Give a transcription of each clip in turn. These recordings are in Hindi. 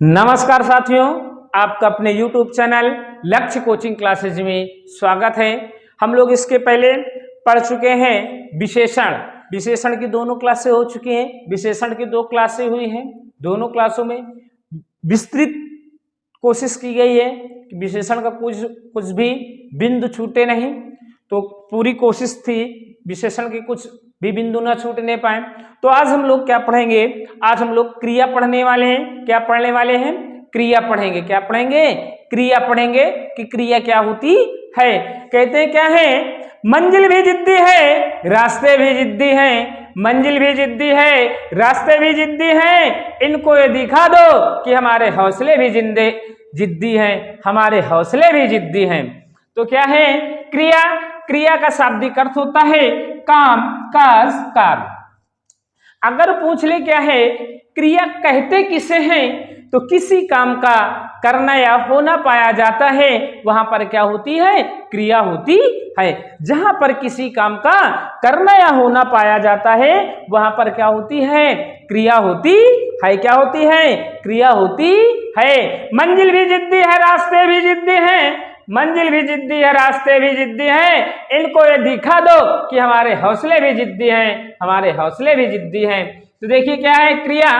नमस्कार साथियों, आपका अपने YouTube चैनल लक्ष्य कोचिंग क्लासेज में स्वागत है। हम लोग इसके पहले पढ़ चुके हैं विशेषण की दोनों क्लासें हो चुकी हैं। विशेषण की 2 क्लासें हुई हैं। दोनों क्लासों में विस्तृत कोशिश की गई है कि विशेषण का कुछ भी बिंदु छूटे नहीं। तो पूरी कोशिश थी विशेषण के कुछ भी बिंदु न छूटने पाए। तो आज हम लोग क्या पढ़ेंगे? आज हम लोग क्रिया पढ़ने वाले हैं। क्या पढ़ने वाले हैं? क्रिया पढ़ेंगे। क्या पढ़ेंगे? क्रिया पढ़ेंगे कि क्रिया क्या होती है। कहते हैं क्या है? मंजिल भी जिद्दी है, रास्ते भी जिद्दी हैं। मंजिल भी जिद्दी है, रास्ते भी जिद्दी हैं। इनको ये दिखा दो कि हमारे हौसले भी जिद्दी हैं, हमारे हौसले भी जिद्दी हैं। तो क्या है क्रिया? क्रिया का शाब्दिक अर्थ होता है काम, काज, कार्य। अगर पूछ ले क्या है क्रिया कहते किसे हैं, तो किसी काम का करना या होना पाया जाता है, वहां पर क्या होती है? क्रिया होती है। जहां पर किसी काम का करना या होना पाया जाता है, वहां पर क्या होती है? क्रिया होती है। क्या होती है? क्रिया होती है। मंजिल भी जिद्दी है, रास्ते भी जिद्दी हैं। मंजिल भी जिद्दी है, रास्ते भी जिद्दी हैं। इनको ये दिखा दो कि हमारे हौसले भी जिद्दी हैं, हमारे हौसले भी जिद्दी हैं। तो देखिए क्या है क्रिया?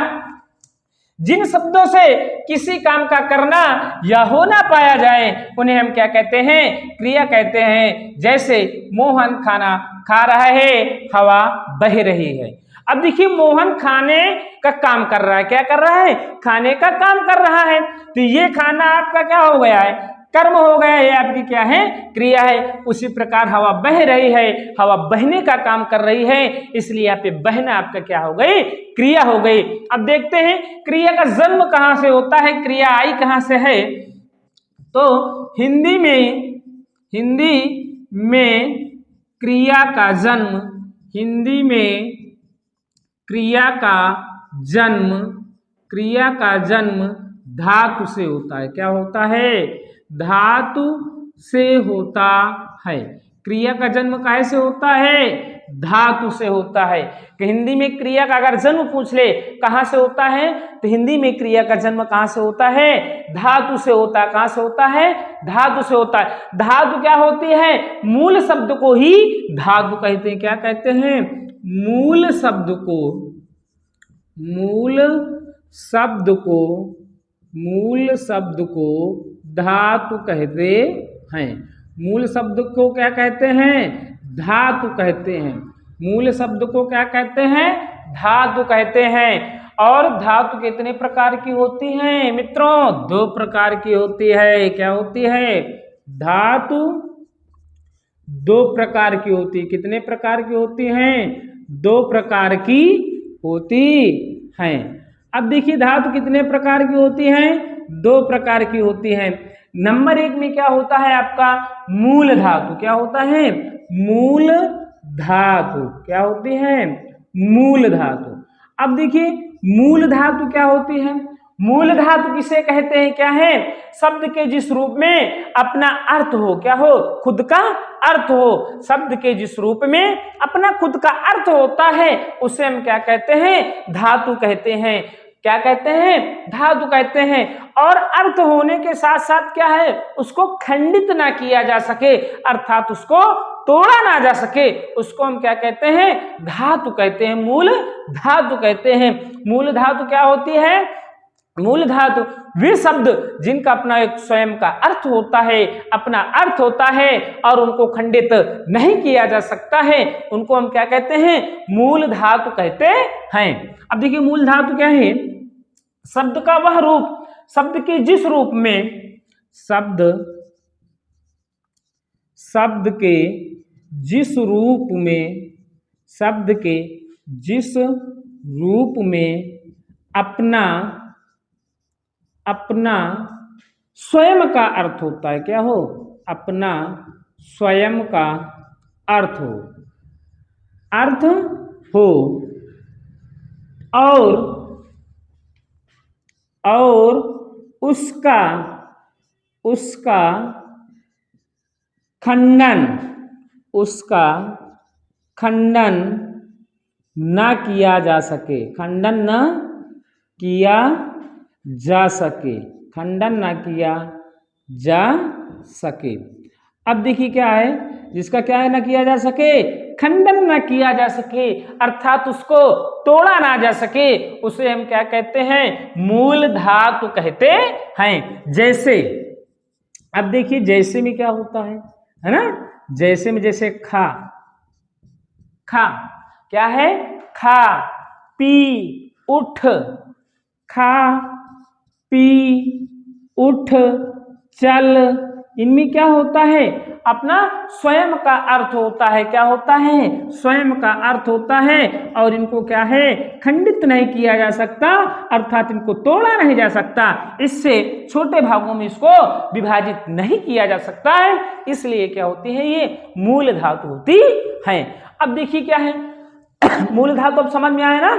जिन शब्दों से किसी काम का करना या होना पाया जाए, उन्हें हम क्या कहते हैं? क्रिया कहते हैं। जैसे मोहन खाना खा रहा है, हवा बह रही है। अब देखिए मोहन खाने का काम कर रहा है। क्या कर रहा है? खाने का काम कर रहा है। तो ये खाना आपका क्या हो गया है? कर्म हो गया है। आपकी क्या है? क्रिया है। उसी प्रकार हवा बह रही है, हवा बहने का काम कर रही है, इसलिए यहाँ पे बहना आपका क्या हो गई? क्रिया हो गई। अब देखते हैं क्रिया का जन्म कहाँ से होता है, क्रिया आई कहाँ से है। तो हिंदी में क्रिया का जन्म, हिंदी में क्रिया का जन्म धातु से होता है। क्या होता है? धातु से होता है। क्रिया का जन्म काहे से होता है? धातु से होता है। कि हिंदी में क्रिया का अगर जन्म पूछ ले कहाँ से होता है, तो हिंदी में क्रिया का जन्म कहाँ से होता है? धातु से होता है। कहाँ से होता है? धातु से होता है। धातु क्या होती है? मूल शब्द को ही धातु कहते हैं। क्या कहते हैं? मूल शब्द को धातु कहते हैं। मूल शब्द को क्या कहते हैं? धातु कहते हैं। मूल शब्द को क्या कहते हैं? धातु कहते हैं। और धातु कितने प्रकार की होती हैं मित्रों? 2 प्रकार की होती है। क्या होती है? धातु 2 प्रकार की होती। कितने प्रकार की होती हैं? 2 प्रकार की होती हैं। अब देखिए धातु कितने प्रकार की होती हैं? 2 प्रकार की होती हैं। नंबर 1 में क्या होता है आपका? मूल धातु। क्या होता है? मूल धातु। क्या होती है? मूल धातु। अब देखिए मूल धातु क्या होती है? मूल धातु किसे कहते हैं? क्या है? शब्द के जिस रूप में अपना अर्थ हो, क्या हो? खुद का अर्थ हो। शब्द के जिस रूप में अपना खुद का अर्थ होता है, उसे हम क्या कहते हैं? धातु कहते हैं। क्या कहते हैं? धातु कहते हैं। और अर्थ होने के साथ साथ क्या है? उसको खंडित ना किया जा सके, अर्थात उसको तोड़ा ना जा सके, उसको हम क्या कहते हैं? धातु कहते हैं। मूल धातु कहते हैं। मूल धातु क्या होती है? मूल धातु वे शब्द जिनका अपना एक स्वयं का अर्थ होता है, अपना अर्थ होता है, और उनको खंडित नहीं किया जा सकता है, उनको हम क्या कहते हैं? मूल धातु कहते हैं। अब देखिए मूल धातु क्या है? शब्द का वह रूप, शब्द के जिस रूप में अपना स्वयं का अर्थ होता है। क्या हो? अपना स्वयं का अर्थ हो और उसका खंडन न किया जा सके, खंडन न किया जा सके, खंडन ना किया जा सके। अब देखिए क्या है, जिसका क्या है, ना किया जा सके, खंडन ना किया जा सके, अर्थात उसको तोड़ा ना जा सके, उसे हम क्या कहते हैं, मूल धातु कहते हैं। जैसे, अब देखिए जैसे में क्या होता है ना, जैसे में जैसे खा, खा क्या है, खा, पी, उठ, खा, पी, उठ, चल, इनमें क्या होता है, अपना स्वयं का अर्थ होता है। क्या होता है, स्वयं का अर्थ होता है, और इनको क्या है, खंडित नहीं किया जा सकता, अर्थात इनको तोड़ा नहीं जा सकता, इससे छोटे भागों में इसको विभाजित नहीं किया जा सकता है, इसलिए क्या होती है, ये मूल धातु होती है। अब देखिए क्या है, मूल धातु अब समझ में आया ना,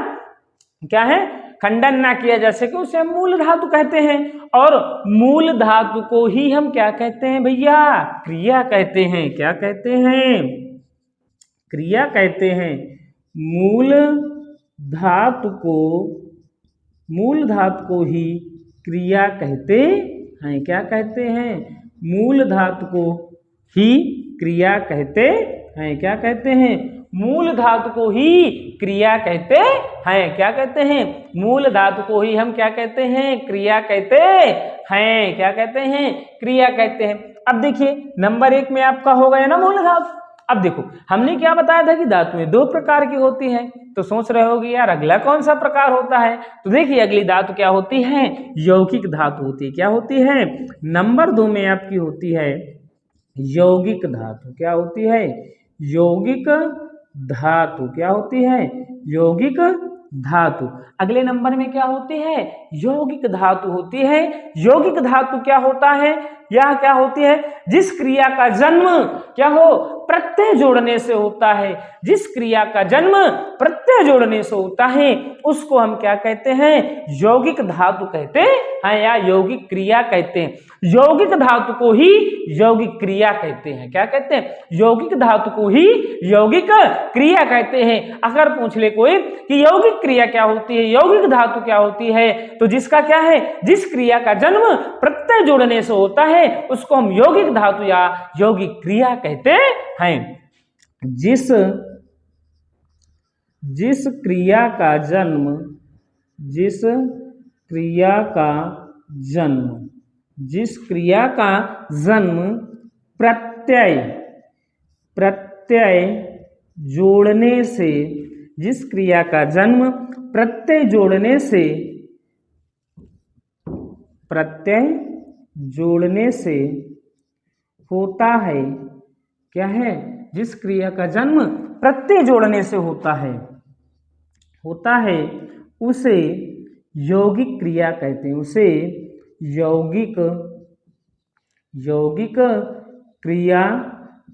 क्या है, खंडन ना किया जा सके उसे हम मूल धातु कहते हैं, और मूल धातु को ही हम क्या कहते हैं भैया, क्रिया कहते हैं। क्या कहते हैं, क्रिया कहते हैं। मूल धातु को ही क्रिया कहते हैं। क्या कहते हैं, मूल धातु को ही क्रिया कहते हैं। क्या कहते हैं, मूल धातु को ही क्रिया कहते हैं। क्या कहते हैं, मूल धातु को ही हम क्या कहते हैं, क्रिया कहते हैं। क्या कहते हैं, क्रिया कहते हैं। अब देखिए नंबर 1 में आपका हो गया ना मूल धातु। अब देखो हमने क्या बताया था कि धातुएं 2 प्रकार की होती हैं, तो सोच रहे होगी यार अगला कौन सा प्रकार होता है, तो देखिए अगली धातु क्या होती है, यौगिक धातु होती है। क्या होती है, नंबर 2 में आपकी होती है यौगिक धातु। क्या होती है, यौगिक धातु। क्या होती है, यौगिक धातु। अगले नंबर में क्या होती है, यौगिक धातु होती है। यौगिक धातु क्या होता है, यह क्या होती है, जिस क्रिया का जन्म क्या हो, प्रत्यय जोड़ने से होता है। जिस क्रिया का जन्म प्रत्यय जोड़ने से होता है उसको हम क्या कहते हैं, यौगिक धातु कहते हैं या यौगिक क्रिया कहते हैं। यौगिक धातु को ही यौगिक क्रिया कहते हैं। क्या कहते हैं, यौगिक धातु को ही यौगिक क्रिया कहते हैं। अगर पूछ ले कोई कि यौगिक क्रिया क्या होती है, यौगिक धातु क्या होती है, तो जिसका क्या है, जिस क्रिया का जन्म प्रत्यय जोड़ने से होता है उसको हम यौगिक धातु या यौगिक क्रिया कहते हैं। जिस क्रिया का जन्म प्रत्यय जोड़ने से, जिस क्रिया का जन्म प्रत्यय जोड़ने से होता है। क्या है, जिस क्रिया का जन्म प्रत्यय जोड़ने से होता है उसे यौगिक क्रिया कहते हैं। उसे यौगिक क्रिया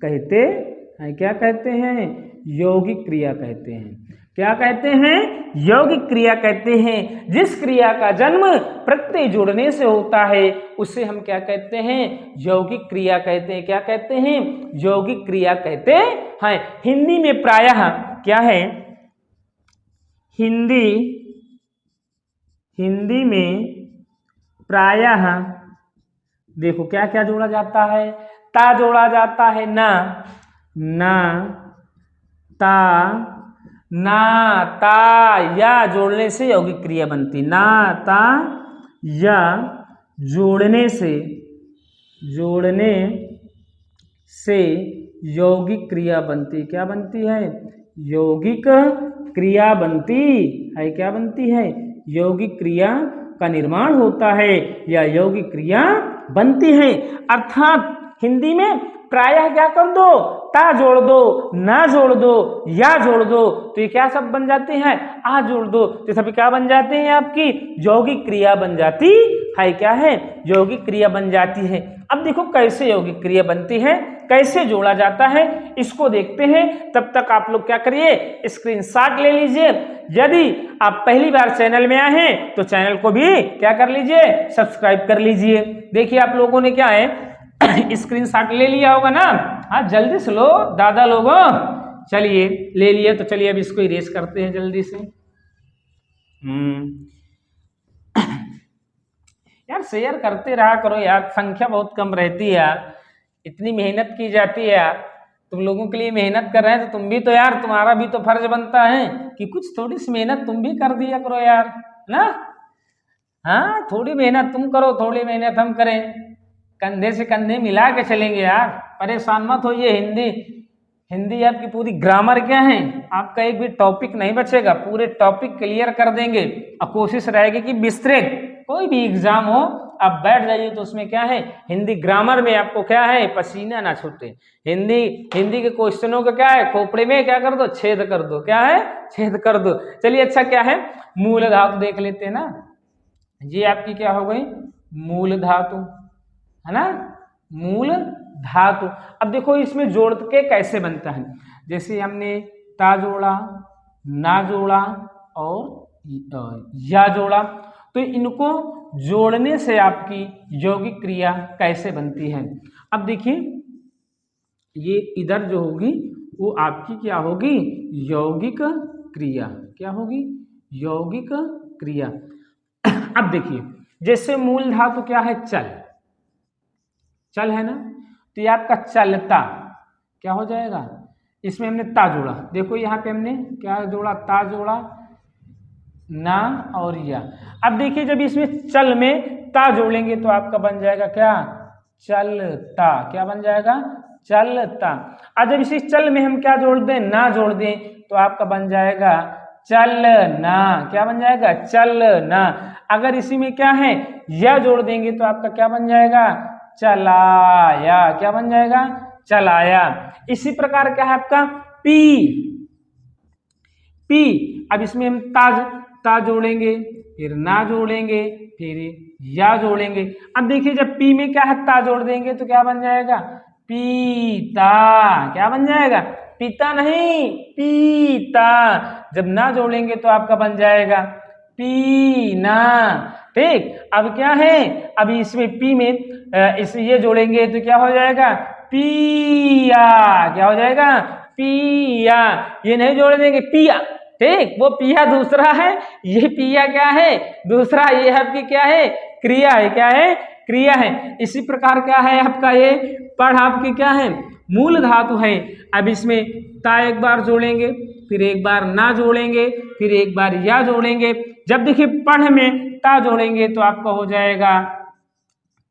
कहते हैं। क्या कहते हैं, यौगिक क्रिया कहते हैं। क्या कहते हैं, यौगिक क्रिया कहते हैं। जिस क्रिया का जन्म प्रत्यय जोड़ने से होता है उसे हम क्या कहते हैं, यौगिक क्रिया कहते हैं। क्या कहते हैं, यौगिक क्रिया कहते हैं। हिंदी में प्रायः क्या है, हिंदी में प्रायः देखो क्या क्या जोड़ा जाता है, ता जोड़ा जाता है, ना ता या जोड़ने से यौगिक क्रिया बनती। ना ता या जोड़ने से यौगिक क्रिया बनती। क्या बनती है, यौगिक क्रिया बनती है। क्या बनती है, यौगिक क्रिया का निर्माण होता है या यौगिक क्रिया बनती है। अर्थात हिंदी में प्रायः क्या कर दो, ता जोड़ दो, ना जोड़ दो, या जोड़ दो, तो ये क्या सब बन जाते हैं, आ जोड़ दो, तो सभी क्या बन जाते हैं, आपकी यौगिक क्रिया बन जाती है। क्या है, यौगिक क्रिया बन जाती है। अब देखो कैसे यौगिक क्रिया बनती है, कैसे जोड़ा जाता है, इसको देखते हैं। तब तक आप लोग क्या करिए, स्क्रीनशॉट ले लीजिए। यदि आप पहली बार चैनल में आए हैं तो चैनल को भी क्या कर लीजिए, सब्सक्राइब कर लीजिए। देखिए आप लोगों ने क्या है स्क्रीनशॉट ले लिया होगा ना, हाँ जल्दी से लो दादा लोगों, चलिए ले लिए तो चलिए अब इसको इरेज करते हैं जल्दी से। यार शेयर करते रहा करो यार, संख्या बहुत कम रहती है यार, इतनी मेहनत की जाती है यार, तुम लोगों के लिए मेहनत कर रहे हैं तो तुम भी तो यार, तुम्हारा भी तो फर्ज बनता है कि कुछ थोड़ी सी मेहनत तुम भी कर दिया करो यार, ना? हाँ, थोड़ी मेहनत तुम करो, थोड़ी मेहनत हम करें, कंधे से कंधे मिला के चलेंगे यार। परेशान मत होइए। हिंदी आपकी पूरी ग्रामर क्या है, आपका एक भी टॉपिक नहीं बचेगा, पूरे टॉपिक क्लियर कर देंगे। और कोशिश रहेगी कि विस्तृत कोई भी एग्जाम हो आप बैठ जाइए तो उसमें क्या है, हिंदी ग्रामर में आपको क्या है, पसीना ना छूटे। हिंदी के क्वेश्चनों का क्या है, खोपड़े में क्या कर दो, छेद कर दो। क्या है, छेद कर दो। चलिए अच्छा क्या है, मूल धातु देख लेते हैं ना। ये आपकी क्या हो गई, मूल धातु, है ना, मूल धातु। अब देखो इसमें जोड़ के कैसे बनता है, जैसे हमने ता जोड़ा, ना जोड़ा और या जोड़ा, तो इनको जोड़ने से आपकी यौगिक क्रिया कैसे बनती है। अब देखिए ये इधर जो होगी वो आपकी क्या होगी, यौगिक क्रिया। क्या होगी, यौगिक क्रिया। अब देखिए जैसे मूल धातु क्या है, चल है ना, तो ये आपका चलता क्या हो जाएगा, इसमें हमने ता जोड़ा, देखो यहाँ पे हमने क्या जोड़ा, ता जोड़ा, ना और या। अब देखिए जब इसमें चल में ता जोड़ेंगे तो आपका बन जाएगा क्या, चलता। क्या बन जाएगा, चलता। अब जब इसी चल में हम क्या जोड़ दें, ना जोड़ दें तो आपका बन जाएगा चलना। क्या बन जाएगा, चलना। अगर इसी में क्या है, या जोड़ देंगे तो आपका क्या बन जाएगा, चलाया। क्या बन जाएगा, चलाया। इसी प्रकार क्या है आपका पी। अब इसमें हम ता जोड़ेंगे, फिर ना जोड़ेंगे, फिर या जोड़ेंगे। अब देखिए जब पी में क्या है, ता जोड़ देंगे तो क्या बन जाएगा, पीता। क्या बन जाएगा, पिता नहीं, पीता। जब ना जोड़ेंगे तो आपका बन जाएगा पीना। ठीक, अब क्या है, अभी इसमें पी में ये जोड़ेंगे तो क्या हो जाएगा, पिया। क्या हो जाएगा, पिया। ये नहीं जोड़ देंगे, पिया। ठीक, वो पिया दूसरा है, ये पिया क्या है, दूसरा। ये आपकी क्या है, क्रिया है। क्या है, क्रिया है। इसी प्रकार क्या है आपका ये पढ़ आपकी क्या है, मूल धातु है। अब इसमें ता एक बार जोड़ेंगे, फिर एक बार ना जोड़ेंगे, फिर एक बार या जोड़ेंगे। जब देखिए पढ़ में ता जोड़ेंगे तो आपका हो जाएगा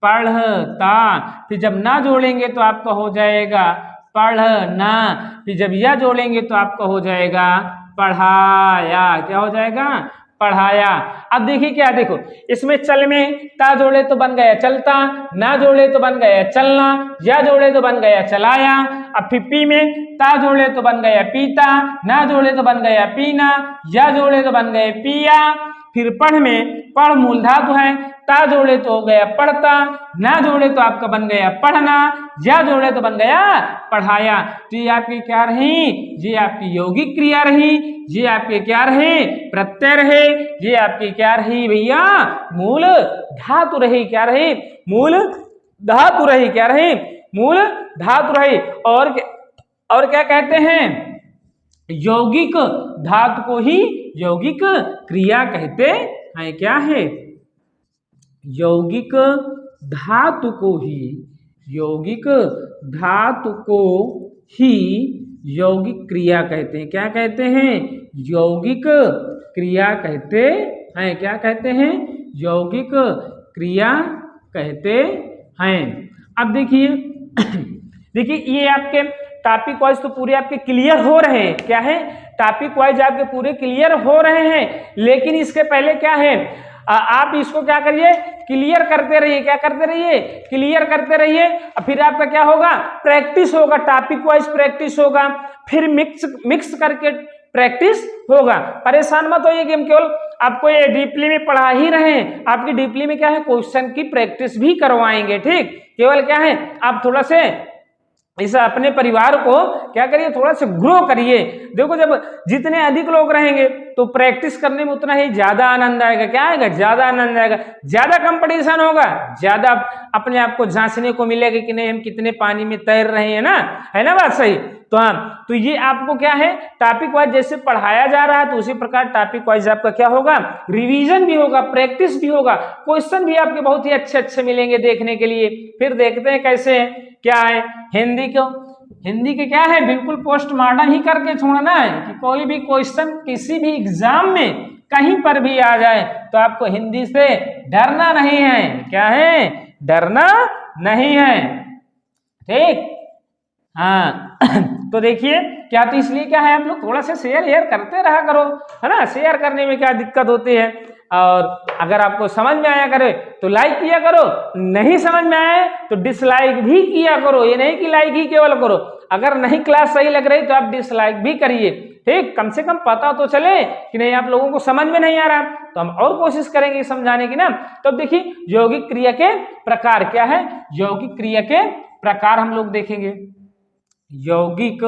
पढ़ता। फिर जब ना जोड़ेंगे तो आपका हो जाएगा पढ़ना। फिर जब या जोड़ेंगे तो आपका हो जाएगा पढ़ाया। क्या हो जाएगा, पढ़ाया। अब देखिए क्या, देखो इसमें चल में ता जोड़े तो बन गया चलता, ना जोड़े तो बन गया चलना, या जोड़े तो बन गया चलाया। अब फिर पी में ता जोड़े तो बन गया पीता, ना जोड़े तो बन गया पीना, या जोड़े तो बन गए पिया। फिर पढ़ में पढ़ मूल धातु है, ता जोड़े तो हो गया पढ़ता, ना जोड़े तो आपका बन गया पढ़ना, या जोड़े तो बन गया पढ़ाया। तो ये आपकी क्या रही, ये आपकी यौगिक क्रिया रही, ये आपके क्या रहे, प्रत्यय रहे, ये आपकी क्या रही भैया, मूल धातु रही। क्या रही, मूल धातु रही। क्या रही, मूल धातु रही। और क्या कहते हैं, यौगिक धातु को ही यौगिक क्रिया कहते हैं। क्या है, यौगिक धातु को ही, यौगिक धातु को ही यौगिक क्रिया कहते हैं। क्या कहते हैं, यौगिक क्रिया कहते हैं। क्या कहते हैं, यौगिक क्रिया कहते हैं। अब देखिए देखिए ये आपके टॉपिक वाइज तो पूरे आपके क्लियर हो रहे हैं। क्या है, टॉपिक वाइज आपके पूरे क्लियर हो रहे हैं, लेकिन इसके पहले क्या है, आप इसको क्या करिए, क्लियर करते रहिए। क्या करते रहिए, क्लियर करते रहिए। फिर आपका क्या होगा, प्रैक्टिस होगा, टॉपिक वाइज प्रैक्टिस होगा, फिर मिक्स करके प्रैक्टिस होगा। परेशान मत होइए कि हम केवल आपको ये डीपली में पढ़ा ही रहे हैं, आपकी डीपली में क्या है, क्वेश्चन की प्रैक्टिस भी करवाएंगे। ठीक, केवल क्या है, आप थोड़ा से इस अपने परिवार को क्या करिए, थोड़ा सा ग्रो करिए। देखो जब जितने अधिक लोग रहेंगे तो प्रैक्टिस करने में उतना ही ज्यादा आनंद आएगा। क्या आएगा? ज्यादा आनंद आएगा, ज्यादा कंपटीशन होगा, ज्यादा अपने आप को जांचने को मिलेगा कि नहीं हम कितने पानी में तैर रहे हैं ना, है ना बात सही। तो हाँ, तो ये आपको क्या है, टॉपिक वाइज जैसे पढ़ाया जा रहा है तो उसी प्रकार टॉपिक वाइज आपका क्या होगा, रिवीजन भी होगा, प्रैक्टिस भी होगा, क्वेश्चन भी आपके बहुत ही अच्छे अच्छे मिलेंगे देखने के लिए। फिर देखते हैं कैसे है, क्या है हिंदी को, हिंदी के क्या है, बिल्कुल पोस्ट मॉडर्न ही करके छोड़ना है कि कोई भी क्वेश्चन किसी भी एग्जाम में कहीं पर भी आ जाए तो आपको हिंदी से डरना नहीं है। क्या है? डरना नहीं है, ठीक। हाँ तो देखिए क्या, तो इसलिए क्या है, आप लोग थोड़ा सा शेयर करते रहा करो, है ना। शेयर करने में क्या दिक्कत होती है, और अगर आपको समझ में आया करे तो लाइक किया करो, नहीं समझ में आया तो डिसलाइक भी किया करो। ये नहीं कि लाइक ही केवल करो, अगर नहीं क्लास सही लग रही तो आप डिसलाइक भी करिए, ठीक। कम से कम पता तो चले कि नहीं आप लोगों को समझ में नहीं आ रहा, तो हम और कोशिश करेंगे समझाने की ना। तो देखिए यौगिक क्रिया के प्रकार क्या है, यौगिक क्रिया के प्रकार हम लोग देखेंगे। यौगिक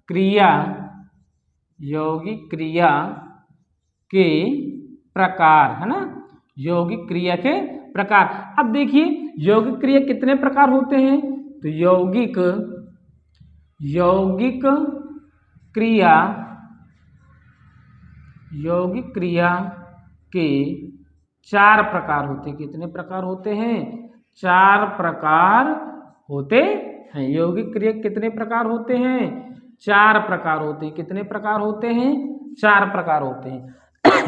क्रिया, यौगिक क्रिया के प्रकार, है ना, यौगिक क्रिया के प्रकार। अब देखिए यौगिक क्रिया कितने प्रकार होते हैं, तो यौगिक क्रिया के 4 प्रकार होते हैं। कितने प्रकार होते हैं? 4 प्रकार होते हैं। यौगिक क्रिया कितने प्रकार होते हैं? 4 प्रकार होते हैं। कितने प्रकार होते हैं? 4 प्रकार होते हैं।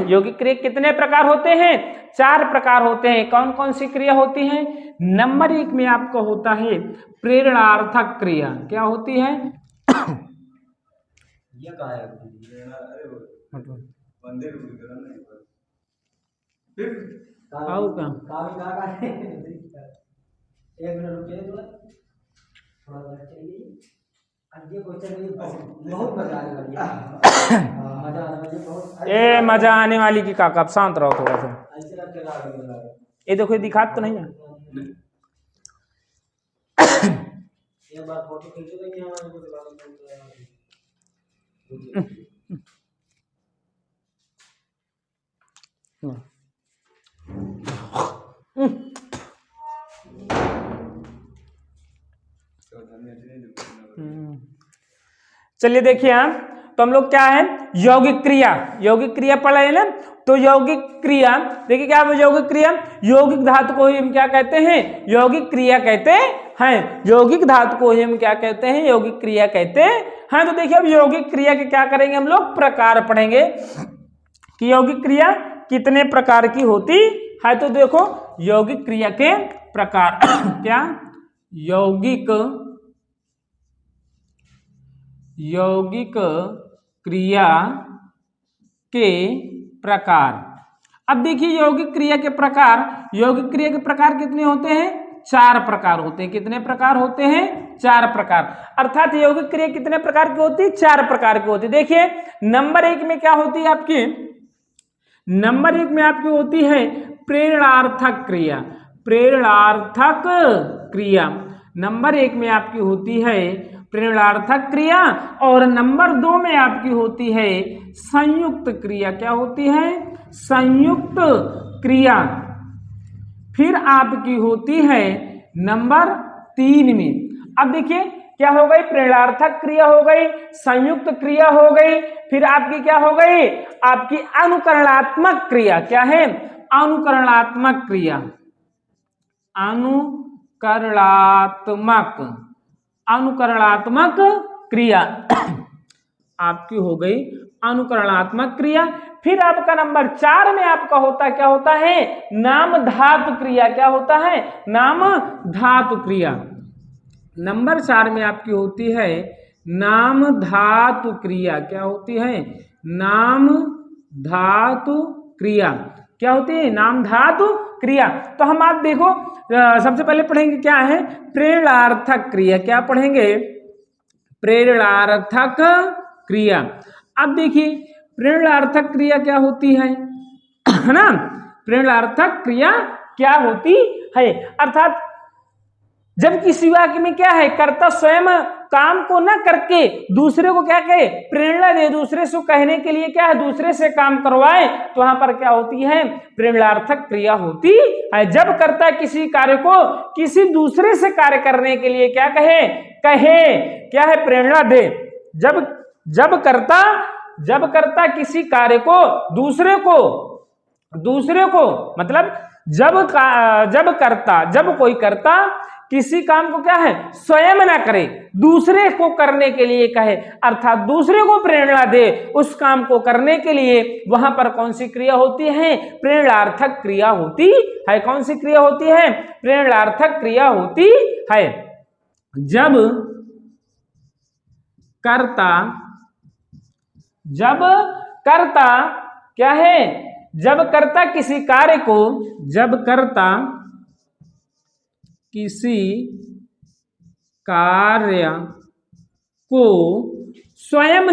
यौगिक क्रिया कितने प्रकार होते हैं? 4 प्रकार होते हैं। कौन कौन सी क्रिया होती है? नंबर 1 में आपका होता है प्रेरणार्थक क्रिया। क्या होती है? ये कहा है आओ का एक मिनट रुकिए थोड़ा बहुत मजा आने वाली है। मजा आने वाली की काका, आप शांत रहो थोड़ा सा। ये देखो दिखा तो नहीं है। एक बार फोटो खींच देंगे हमारे को दिखा चलिए देखिए हाँ, तो हम लोग क्या है, यौगिक क्रिया पढ़ रहे हैं ना। तो यौगिक क्रिया देखिए क्या है, यौगिक क्रिया, यौगिक धातु को ही हम क्या कहते हैं? यौगिक क्रिया कहते हैं। यौगिक धातु को ही हम क्या कहते हैं? यौगिक क्रिया कहते हैं। तो देखिए अब यौगिक क्रिया के क्या करेंगे हम लोग, प्रकार पढ़ेंगे कि यौगिक क्रिया कितने प्रकार की होती है। तो देखो यौगिक क्रिया के प्रकार क्या, यौगिक क्रिया के प्रकार। अब देखिए यौगिक क्रिया के प्रकार कितने होते हैं? 4 प्रकार होते हैं। कितने प्रकार होते हैं? 4 प्रकार। अर्थात यौगिक क्रिया कितने प्रकार की होती है? 4 प्रकार की होती है। देखिए नंबर 1 में क्या होती है आपकी, नंबर 1 में आपकी होती है प्रेरणार्थक क्रिया। नंबर 1 में आपकी होती है प्रेरणार्थक क्रिया, और नंबर 2 में आपकी होती है संयुक्त क्रिया। क्या होती है? संयुक्त क्रिया। फिर आपकी होती है नंबर 3 में। अब देखिए क्या हो गई, प्रेरणार्थक क्रिया हो गई, संयुक्त क्रिया हो गई, फिर आपकी क्या हो गई, आपकी अनुकरणात्मक क्रिया। क्या है? अनुकरणात्मक क्रिया। अनुकरणात्मक क्रिया आपकी हो गई अनुकरणात्मक क्रिया। फिर आपका नंबर 4 में आपका होता क्या होता है? नाम धातु क्रिया। क्या होता है? नाम धातु क्रिया। नंबर 4 में आपकी होती है नाम धातु क्रिया। क्या होती है? नाम धातु क्रिया। क्या होती है? नाम धातु क्रिया। तो हम आप देखो सबसे पहले पढ़ेंगे क्या है, प्रेरणार्थक क्रिया। क्या पढ़ेंगे? प्रेरणार्थक क्रिया। अब देखिए प्रेरणार्थक क्रिया क्या होती है ना, प्रेरणार्थक क्रिया क्या होती है, अर्थात जब किसी वाक्य में क्या है, कर्ता स्वयं काम को न करके दूसरे को क्या कहे, प्रेरणा दे, दूसरे से कहने के लिए क्या है, दूसरे से काम करवाए, तो वहां पर क्या होती है, प्रेरणार्थक क्रिया होती है। जब कर्ता किसी कार्य को किसी दूसरे से कार्य करने के लिए क्या कहे, क्या है, प्रेरणा दे। जब कर्ता किसी कार्य को दूसरे को मतलब जब कोई कर्ता किसी काम को क्या है, स्वयं ना करे, दूसरे को करने के लिए कहे, अर्थात दूसरे को प्रेरणा दे उस काम को करने के लिए, वहां पर कौन सी क्रिया होती है, प्रेरणार्थक क्रिया होती है। कौन सी क्रिया होती है, प्रेरणार्थक क्रिया होती है। जब कर्ता क्या है, जब कर्ता किसी कार्य को स्वयं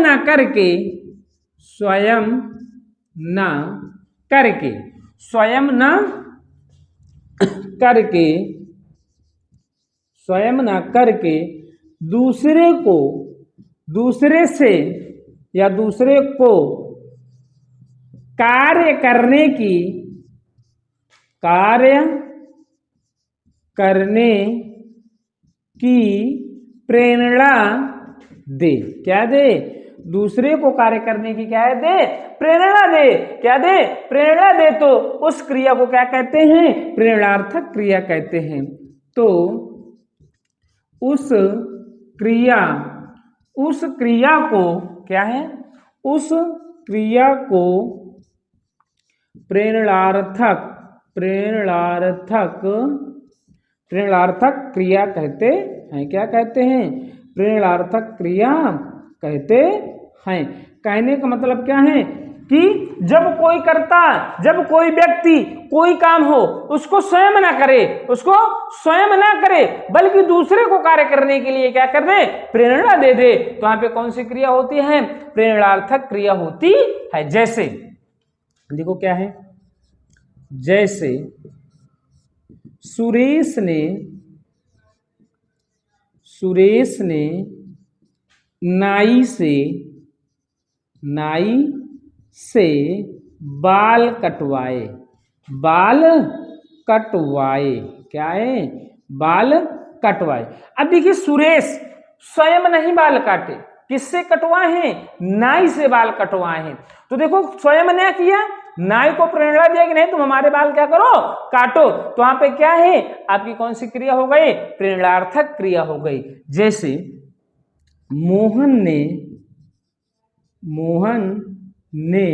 न करके दूसरे से या दूसरे को कार्य करने की प्रेरणा दे। क्या दे, दूसरे को कार्य करने की क्या है, दे, प्रेरणा दे। क्या दे, प्रेरणा दे। तो उस क्रिया को क्या कहते हैं, प्रेरणार्थक क्रिया कहते हैं। तो उस क्रिया को क्या है, उस क्रिया को प्रेरणार्थक क्रिया कहते हैं। क्या कहते हैं, प्रेरणार्थक क्रिया कहते हैं। कहने का मतलब क्या है कि जब कोई व्यक्ति कोई काम हो उसको स्वयं ना करे बल्कि दूसरे को कार्य करने के लिए क्या कर दे, प्रेरणा दे दे, तो यहाँ पे कौन सी क्रिया होती है, प्रेरणार्थक क्रिया होती है। जैसे देखो क्या है, जैसे सुरेश ने नाई से बाल कटवाए। क्या है, बाल कटवाए। अब देखिए सुरेश स्वयं नहीं बाल काटे, किससे कटवाए हैं, नाई से बाल कटवाए हैं। तो देखो स्वयं ने किया, नाई को प्रेरणा दिया कि नहीं तुम हमारे बाल क्या करो, काटो। तो वहां पे क्या है, आपकी कौन सी क्रिया हो गई, प्रेरणार्थक क्रिया हो गई। जैसे मोहन ने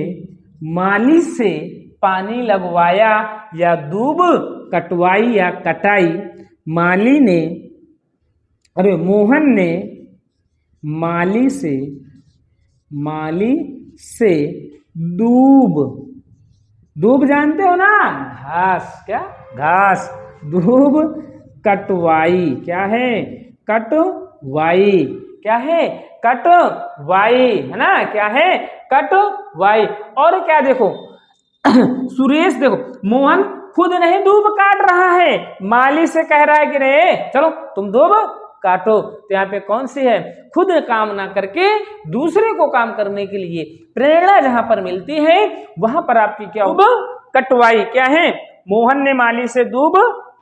माली से पानी लगवाया या दूब कटवाई या कटाई। मोहन ने माली से दूब जानते हो ना, घास, क्या घास, दूब कटवाई। क्या है, कटवाई। क्या है, कटवाई, है ना, क्या है, कटवाई। और क्या देखो सुरेश, देखो मोहन खुद नहीं दूब काट रहा है, माली से कह रहा है कि नहीं चलो तुम दूब काटो। तो यहाँ पे कौन सी है, खुद काम ना करके दूसरे को काम करने के लिए प्रेरणा जहां पर मिलती है वहां पर आपकी क्या दूब कटवाई। क्या है, मोहन ने माली से दूब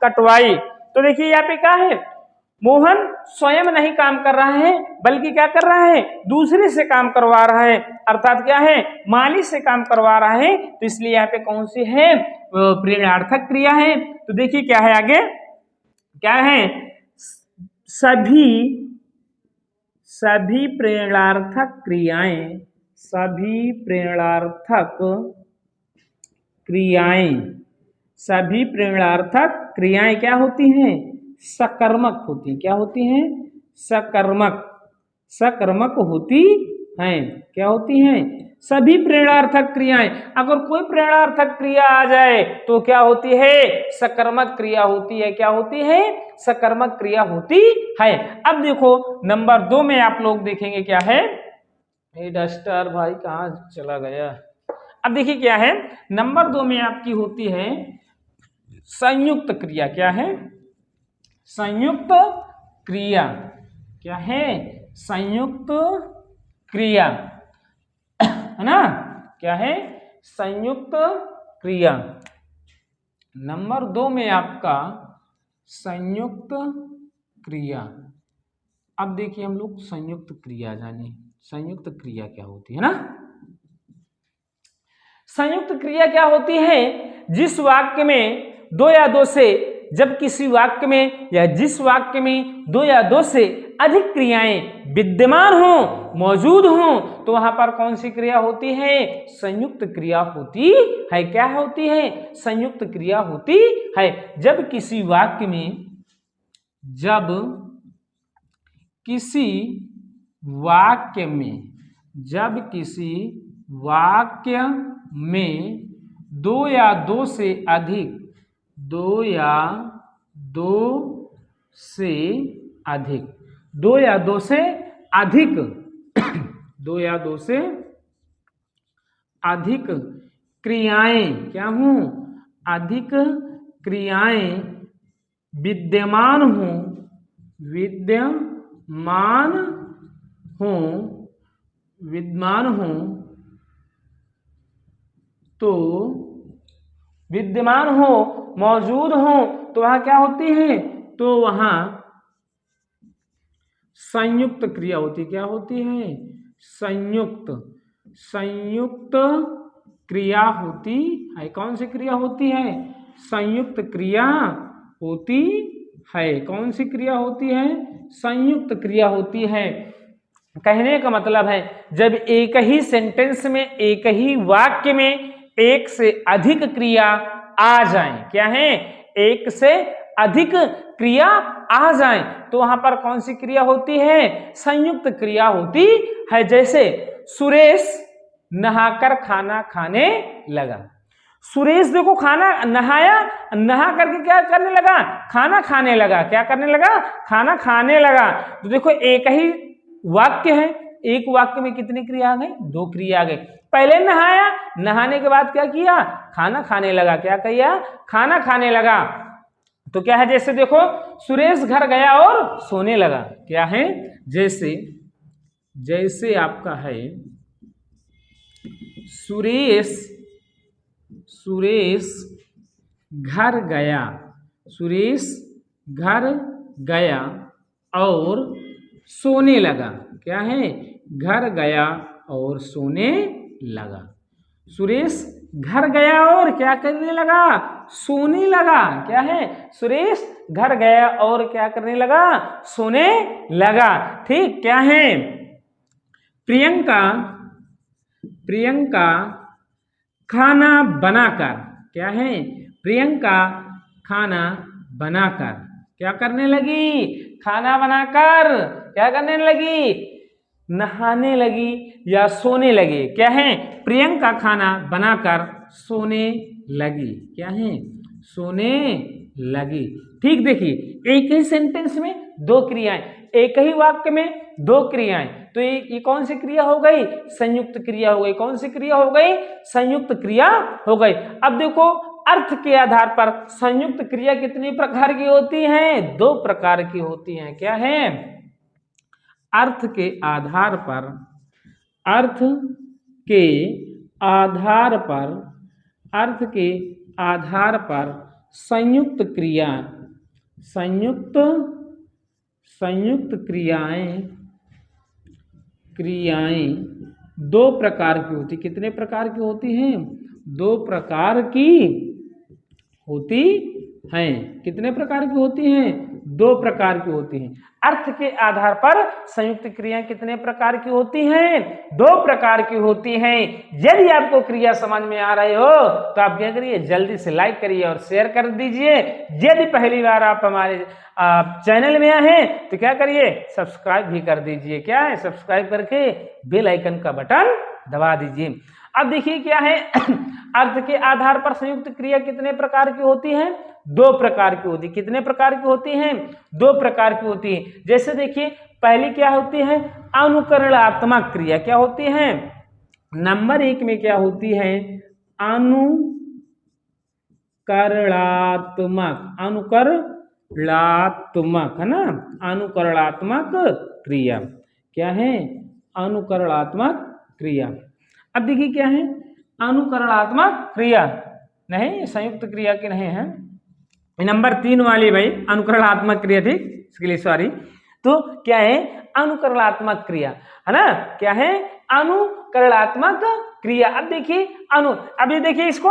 कटवाई। तो देखिए यहाँ पे क्या है, मोहन स्वयं नहीं काम कर रहा है बल्कि क्या कर रहा है, दूसरे से काम करवा रहा है, अर्थात क्या है, माली से काम करवा रहा है। तो इसलिए यहाँ पे कौन सी है, प्रेरणार्थक क्रिया है। तो देखिए क्या है आगे, क्या है, सभी प्रेरणार्थक क्रियाएं क्या होती हैं, सकर्मक होती हैं। क्या होती हैं, सकर्मक होती हैं। क्या होती हैं, सभी प्रेरणार्थक क्रियाएं। अगर कोई प्रेरणार्थक क्रिया आ जाए तो क्या होती है, सकर्मक क्रिया होती है। क्या होती है, सकर्मक क्रिया होती है। अब देखो नंबर 2 में आप लोग देखेंगे क्या है, डस्टर भाई कहाँ चला गया। अब देखिए क्या है, नंबर 2 में आपकी होती है संयुक्त क्रिया। क्या है, संयुक्त क्रिया। क्या है? संयुक्त क्रिया, है ना? क्या है? संयुक्त क्रिया। नंबर 2 में आपका संयुक्त क्रिया। अब देखिए हम लोग संयुक्त क्रिया जाने, संयुक्त क्रिया क्या होती है ना। संयुक्त क्रिया क्या होती है? जिस वाक्य में दो या दो से, जब किसी वाक्य में या जिस वाक्य में दो या दो से अधिक क्रियाएं विद्यमान हो, मौजूद हो, तो वहां पर कौन सी क्रिया होती है? संयुक्त क्रिया होती है। क्या होती है? संयुक्त क्रिया होती है। जब किसी वाक्य में, जब किसी वाक्य में, जब किसी वाक्य में दो या दो से अधिक, दो या दो से अधिक, दो या दो से अधिक दो या दो से अधिक क्रियाएं, क्या हूं? अधिक क्रियाएं विद्यमान हो, विद्यमान हो, विद्यमान हो, तो विद्यमान हो, मौजूद हो, तो वहां क्या होती है? तो वहां संयुक्त क्रिया होती। क्या होती है? संयुक्त, संयुक्त क्रिया होती है। कौन सी क्रिया होती है? संयुक्त क्रिया होती है। कौन सी क्रिया होती है? संयुक्त क्रिया होती है। कहने का मतलब है, जब एक ही सेंटेंस में, एक ही वाक्य में एक से अधिक क्रिया आ जाए, क्या है? एक से अधिक क्रिया आ जाए, तो वहां पर कौन सी क्रिया होती है? संयुक्त क्रिया होती है। जैसे सुरेश नहाकर खाना खाने लगा। सुरेश देखो खाना नहाया, नहा करके क्या करने लगा? खाना खाने लगा। क्या करने लगा? खाना खाने लगा। तो देखो एक ही वाक्य है, एक वाक्य में कितनी क्रिया आ गई? दो क्रिया आ गई। पहले नहाया, नहाने के बाद क्या किया? खाना खाने लगा। क्या किया? खाना खाने लगा। तो क्या है? जैसे देखो सुरेश घर गया और सोने लगा। क्या है? जैसे, जैसे आपका है सुरेश, सुरेश घर गया, सुरेश घर गया और सोने लगा। क्या है? घर गया और सोने लगा। सुरेश घर गया और क्या करने लगा? सोने लगा। क्या है? सुरेश घर गया और क्या करने लगा? सोने लगा। ठीक। क्या है? प्रियंका, प्रियंका खाना बनाकर, क्या है? प्रियंका खाना बनाकर क्या करने लगी? खाना बनाकर क्या करने लगी? नहाने लगी या सोने लगी। क्या है? प्रियंका खाना बनाकर सोने लगी। क्या है? सोने लगी। ठीक। देखिए एक ही सेंटेंस में दो क्रियाएं, एक ही वाक्य में दो क्रियाएं, तो ये कौन सी क्रिया हो गई? संयुक्त क्रिया हो गई। कौन सी क्रिया हो गई? संयुक्त क्रिया हो गई। अब देखो अर्थ के आधार पर संयुक्त क्रिया कितनी प्रकार की होती हैं? दो प्रकार की होती हैं। क्या है? अर्थ के आधार पर, अर्थ के आधार पर, अर्थ के आधार पर संयुक्त क्रिया, संयुक्त, संयुक्त क्रियाएं, क्रियाएं दो प्रकार की होती। कितने प्रकार की होती हैं? दो प्रकार की होती हैं। कितने प्रकार की होती हैं? दो प्रकार की होती हैं। अर्थ के आधार पर संयुक्त क्रियाएं कितने प्रकार की होती हैं? दो प्रकार की होती हैं। यदि आपको क्रिया समझ में आ रही हो तो आप क्या करिए? जल्दी से लाइक करिए और शेयर कर दीजिए। यदि पहली बार आप हमारे चैनल में आए हैं तो क्या करिए? सब्सक्राइब भी कर दीजिए। क्या है? सब्सक्राइब करके बेल आइकन का बटन दबा दीजिए। अब देखिए क्या है? अर्थ के आधार पर संयुक्त क्रिया कितने प्रकार की होती है? दो प्रकार की होती। कितने प्रकार की होती हैं? दो प्रकार की होती है। जैसे देखिए पहली क्या होती है? अनुकरणात्मक क्रिया। क्या होती है? नंबर 1 में क्या होती है? अनुकरणात्मक, अनुकरणात्मक है ना, अनुकरणात्मक क्रिया। क्या है? अनुकरणात्मक क्रिया। अब देखिए क्या है अनुकरणात्मक क्रिया, नहीं संयुक्त क्रिया की नहीं है, नंबर 3 वाली भाई अनुकरणात्मक क्रिया, ठीक, इसके लिए सॉरी। तो क्या है अनुकरणात्मक क्रिया, है ना, क्या है अनुकरणात्मक क्रिया। अब देखिए अब ये देखिए इसको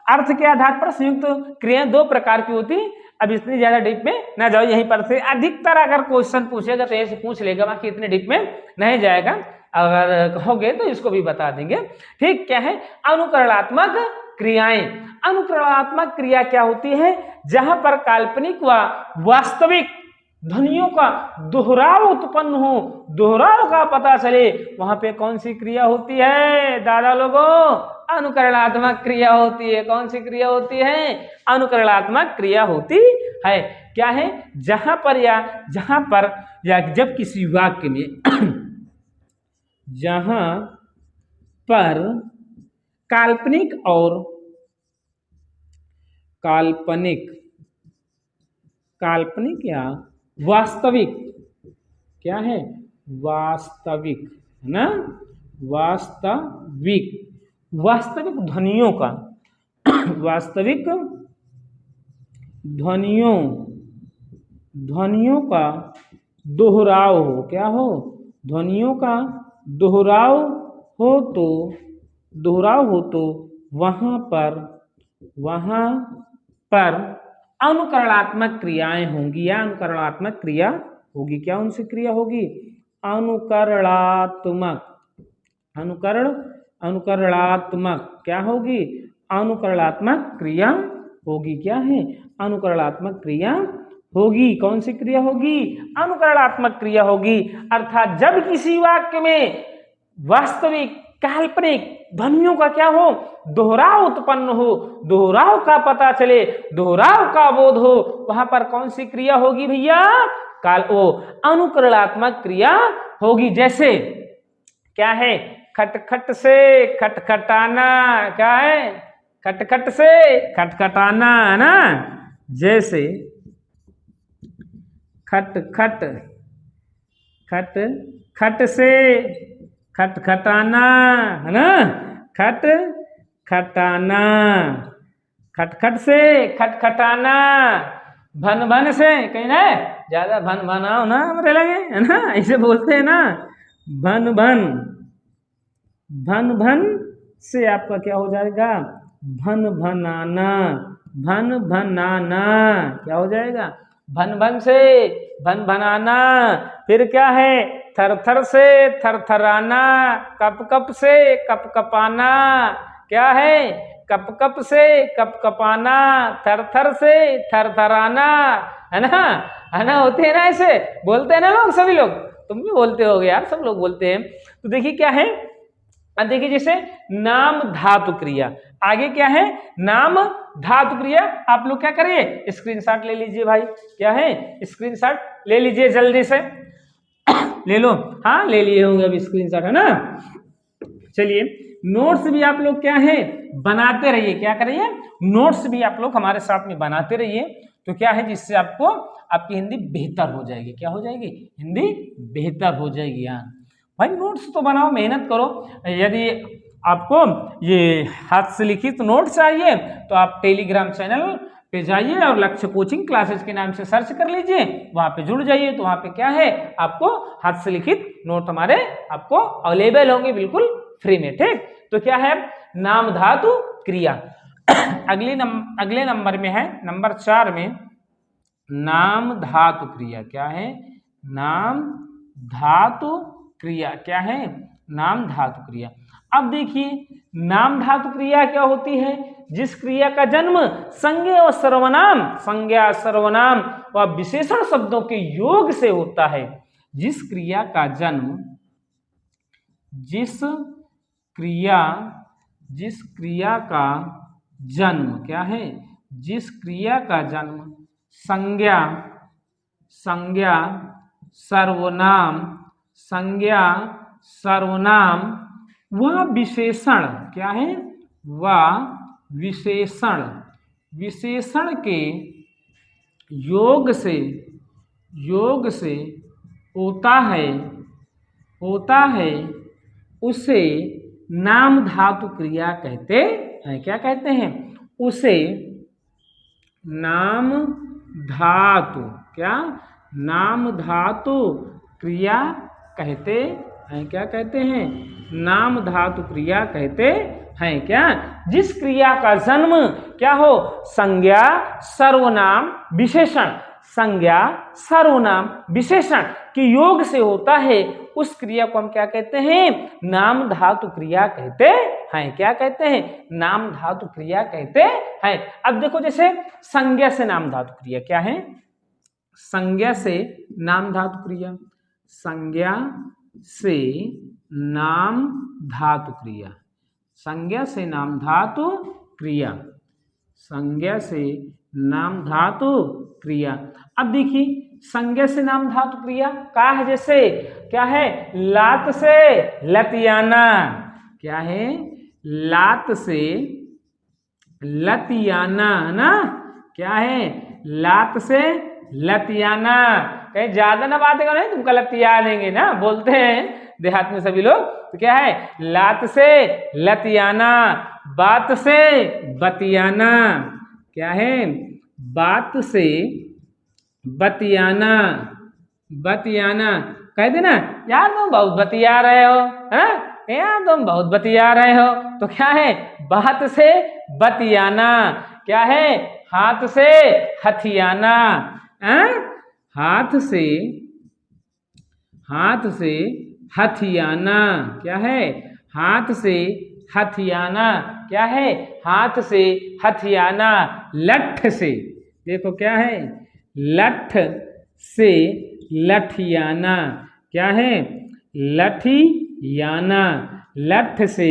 अर्थ के आधार पर संयुक्त क्रिया 2 प्रकार की होती है। अब इतनी ज्यादा डीप में ना जाओ, यहीं पर से अधिकतर अगर क्वेश्चन पूछेगा तो ऐसे पूछ लेगा, बाकी इतने डीप में नहीं जाएगा। अगर कहोगे तो इसको भी बता देंगे, ठीक। क्या है अनुकरणात्मक क्रियाएं। अनुकरणात्मक क्रिया क्या होती है? जहां पर काल्पनिक व वास्तविक ध्वनियों का दोहराव उत्पन्न हो, दोहराव का पता चले, वहां पे कौन सी क्रिया होती है दादा लोगों? अनुकरणात्मक क्रिया होती है। कौन सी क्रिया होती है? अनुकरणात्मक क्रिया होती है। क्या है? जहां पर या जब किसी वाक्य में जहां पर काल्पनिक या वास्तविक, क्या है वास्तविक, है ना, वास्तविक ध्वनियों का वास्तविक ध्वनियों का दोहराव हो, क्या हो? ध्वनियों का दोहराव हो तो वहां पर अनुकरणात्मक क्रियाएं होंगी या अनुकरणात्मक क्रिया होगी। क्या उनसे क्रिया होगी? अनुकरणात्मक क्या होगी? अनुकरणात्मक क्रिया होगी। क्या है? अनुकरणात्मक क्रिया होगी। कौन सी क्रिया होगी? अनुकरणात्मक क्रिया होगी। अर्थात जब किसी वाक्य में वास्तविक काल्पनिक ध्वनियों का क्या हो? दोहराव उत्पन्न हो, दोहराव का पता चले, दोहराव का बोध हो, वहां पर कौन सी क्रिया होगी भैया? अनुकरणात्मक क्रिया होगी। जैसे क्या है? खटखट से खटखटाना, क्या है? खटखट से खटखटाना, है ना। जैसे खटखट से खटखटाना, है ना, खटखटाना, खटखट से खटखटाना, भन भन से, कहीं ना ज्यादा भन भनाओ ना हमारे लगे, है ना, ऐसे बोलते हैं ना, भन भन से आपका क्या हो जाएगा? भन भनाना, क्या हो जाएगा? भन भन से भन भनाना। फिर क्या है? थर थर से थरथराना, कप कप से कप कपाना, क्या है? कप कप से कप कपाना, थर थर से थरथराना, है ना, होते हैं ना, ऐसे बोलते हैं ना लोग, सभी लोग, तुम भी बोलते होगे यार, सब लोग बोलते हैं। तो देखिए क्या है, अब देखिए जैसे नाम धातु क्रिया, आगे क्या है? नाम धातु क्रिया। आप लोग क्या करिए? स्क्रीनशॉट ले लीजिए भाई, क्या है? स्क्रीनशॉट ले लीजिए जल्दी से, ले लो, हाँ ले लिए होंगे अभी स्क्रीनशॉट, है ना। चलिए नोट्स भी आप लोग क्या है बनाते रहिए, क्या करिए? नोट्स भी आप लोग हमारे साथ में बनाते रहिए, तो क्या है जिससे आपको आपकी हिंदी बेहतर हो जाएगी। क्या हो जाएगी? हिंदी बेहतर हो जाएगी। यार भाई नोट्स तो बनाओ, मेहनत करो। यदि आपको ये हाथ से लिखित नोट चाहिए तो आप टेलीग्राम चैनल पे जाइए और लक्ष्य कोचिंग क्लासेस के नाम से सर्च कर लीजिए, वहां पे जुड़ जाइए। तो वहां पे क्या है, आपको हाथ से लिखित नोट हमारे आपको अवेलेबल होंगे बिल्कुल फ्री में, ठीक। तो क्या है? नाम धातु क्रिया। अगले नंबर में है, नंबर 4 में नाम धातु क्रिया। क्या है? नाम धातु क्रिया। क्या है? नाम धातु क्रिया। अब देखिए नाम धातु क्रिया क्या होती है? जिस क्रिया का जन्म संज्ञा और सर्वनाम व विशेषण शब्दों के योग से होता है। जिस क्रिया का जन्म क्या है? जिस क्रिया का जन्म संज्ञा सर्वनाम वह विशेषण, क्या है? वह विशेषण के योग से होता है उसे नाम धातु क्रिया कहते हैं। क्या कहते हैं? उसे नाम धातु नाम धातु क्रिया कहते हैं। क्या कहते हैं? नाम धातु क्रिया कहते हैं। क्या? जिस क्रिया का जन्म क्या हो? संज्ञा सर्वनाम विशेषण, संज्ञा सर्वनाम विशेषण के योग से होता है, उस क्रिया को हम क्या कहते हैं? नाम धातु क्रिया कहते हैं। क्या कहते हैं? नाम धातु क्रिया कहते हैं। अब देखो, जैसे संज्ञा से नाम धातु क्रिया क्या है? संज्ञा से नाम धातु क्रिया, संज्ञा से नाम धातु क्रिया, संज्ञा से नाम धातु क्रिया, संज्ञा से नाम धातु क्रिया। अब देखिए, संज्ञा से नाम धातु क्रिया क्या है? जैसे क्या है? लात से लतियाना। क्या है? लात से लतियाना ना। क्या है? लात से लतियाना। कहीं ज्यादा ना बातें करो, तुमको लतिया देंगे ना, बोलते हैं देहात में सभी लोग। तो क्या है? लात से लतियाना, बात से बतियाना। क्या है? बात से बतियाना, बतियाना। कह देना यार तुम बहुत बतिया रहे हो, है यार तुम बहुत बतिया रहे हो। तो क्या है? बात से बतियाना। क्या है? हाथ से हथियाना। हाथ से हथियाना। क्या है? हाथ से हथियाना। क्या है? हाथ से हथियाना। लठ से, देखो क्या है? लठ से लठियाना। क्या है? लठियाना, लठ से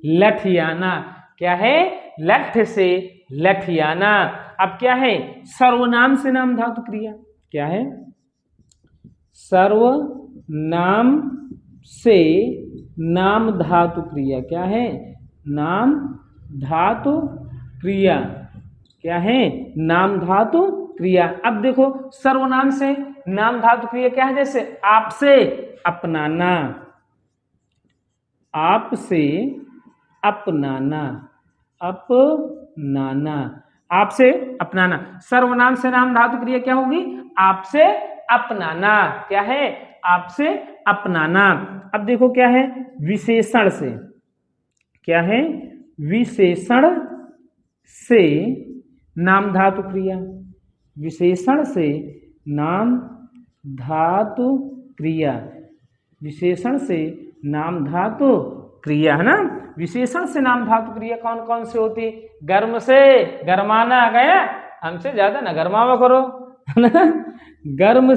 लठियाना। क्या है? लठ से लठियाना। अब क्या है? सर्वनाम से नाम धातु क्रिया। क्या है? सर्वनाम से नाम धातु क्रिया। क्या है? नाम धातु क्रिया। क्या है? नाम धातु क्रिया। अब देखो, सर्वनाम से नाम धातु क्रिया क्या है? जैसे आपसे अपनाना, आपसे अपनाना, अपनाना, आपसे अपनाना। सर्वनाम से नाम धातु क्रिया क्या होगी? आपसे अपनाना। क्या है? आपसे अपनाना। अब देखो क्या है? विशेषण से। क्या है? विशेषण से नाम धातु क्रिया, विशेषण से नाम धातु क्रिया, विशेषण से नाम धातु क्रिया, है ना। विशेषण से नाम धातु क्रिया कौन कौन से होती? गर्म से गरमाना। गया, हमसे ज्यादा न गरमावा करो, है ना। गर्म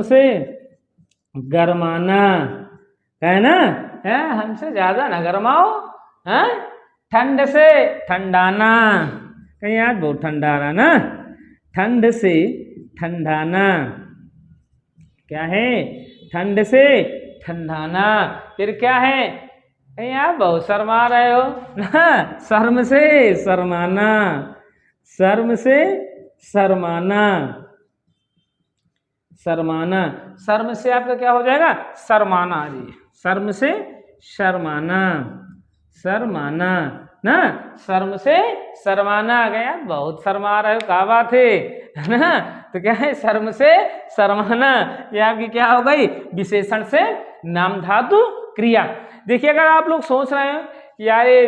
से गरमाना, है ना, है, हमसे ज्यादा न गरमाओ। है, ठंड से ठंडाना, कहीं आज बहुत ठंडा रहा ना, ठंड से ठंडाना। क्या है? ठंड से ठंडाना। फिर क्या है? कहीं आप बहुत शर्मा रहे हो ना, शर्म से शर्माना, शर्म से शर्माना, शर्माना। शर्म से आपका क्या हो जाएगा? शर्माना जी, शर्म से शर्माना, शर्माना ना, शर्म से शर्माना। गया बहुत शर्मा रहे हो, क्या बात है ना। तो क्या है? शर्म से शर्माना, ये आपकी क्या हो गई? विशेषण से नाम धातु क्रिया। देखिए, अगर आप लोग सोच रहे हैं कि यार ये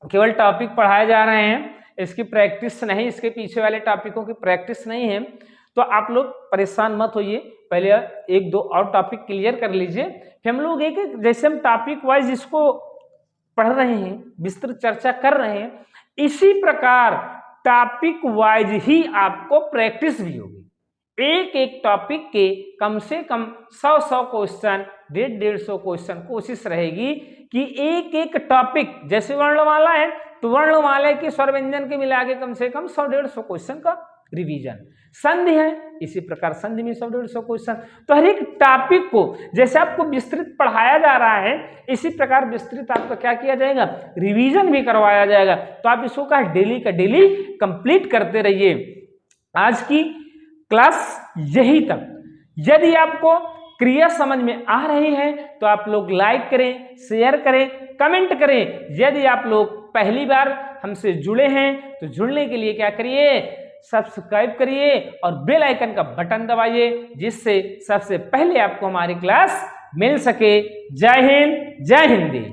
केवल टॉपिक पढ़ाए जा रहे हैं, इसकी प्रैक्टिस नहीं, इसके पीछे वाले टॉपिकों की प्रैक्टिस नहीं है, तो आप लोग परेशान मत होइए। पहले एक दो और टॉपिक क्लियर कर लीजिए, फिर हम लोग एक जैसे हम टॉपिक वाइज इसको पढ़ रहे हैं, विस्तृत चर्चा कर रहे हैं, इसी प्रकार टॉपिक वाइज ही आपको प्रैक्टिस भी होगी। एक एक टॉपिक के कम से कम 100 क्वेश्चन, 150 क्वेश्चन कोशिश रहेगी कि एक एक टॉपिक, जैसे वर्णमाला है तो वर्णमाला के स्वर व्यंजन के मिला के कम से कम 100-150 क्वेश्चन का रिवीजन। संधि है, इसी प्रकार संधि में 100-150 क्वेश्चन। तो हर एक टॉपिक को जैसे आपको विस्तृत पढ़ाया जा रहा है, इसी प्रकार विस्तृत आपका क्या किया जाएगा, रिवीजन भी करवाया जाएगा। तो आप इसको का डेली का डेली कंप्लीट करते रहिए। आज की क्लास यही तक। यदि आपको क्रिया समझ में आ रही है तो आप लोग लाइक करें, शेयर करें, कमेंट करें। यदि आप लोग पहली बार हमसे जुड़े हैं तो जुड़ने के लिए क्या करिए, सब्सक्राइब करिए और बेल आइकन का बटन दबाइए, जिससे सबसे पहले आपको हमारी क्लास मिल सके। जय हिंद, जय हिंदी।